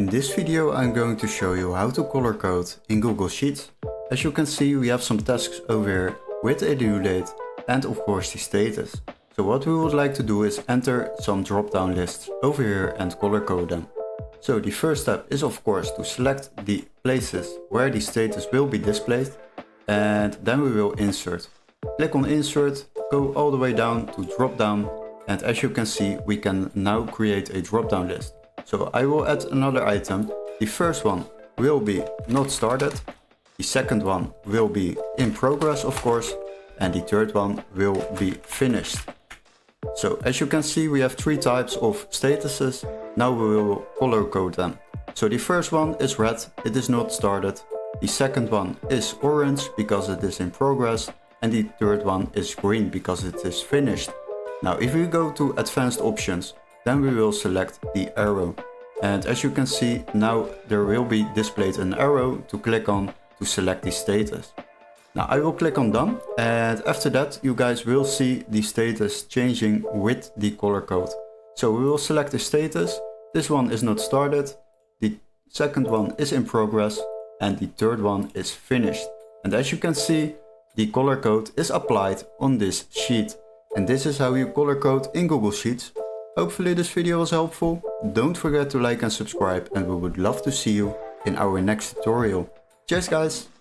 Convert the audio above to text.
In this video I'm going to show you how to color code in Google Sheets. As you can see, we have some tasks over here with a due date and of course the status. So what we would like to do is enter some drop-down lists over here and color code them. So the first step is of course to select the places where the status will be displayed, and then we will insert. Click on insert, go all the way down to drop down, and as you can see we can now create a drop-down list. So I will add another item. The first one will be not started, the second one will be in progress of course, and the third one will be finished. So as you can see we have three types of statuses. Now we will color code them. So the first one is red, it is not started. The second one is orange because it is in progress, and the third one is green because it is finished. Now if we go to advanced options, then we will select the arrow. And as you can see, now there will be displayed an arrow to click on to select the status. Now I will click on done, and after that you guys will see the status changing with the color code. So we will select the status. This one is not started, the second one is in progress, and the third one is finished. And as you can see, the color code is applied on this sheet. And this is how you color code in Google Sheets. Hopefully this video was helpful. Don't forget to like and subscribe, and we would love to see you in our next tutorial. Cheers guys!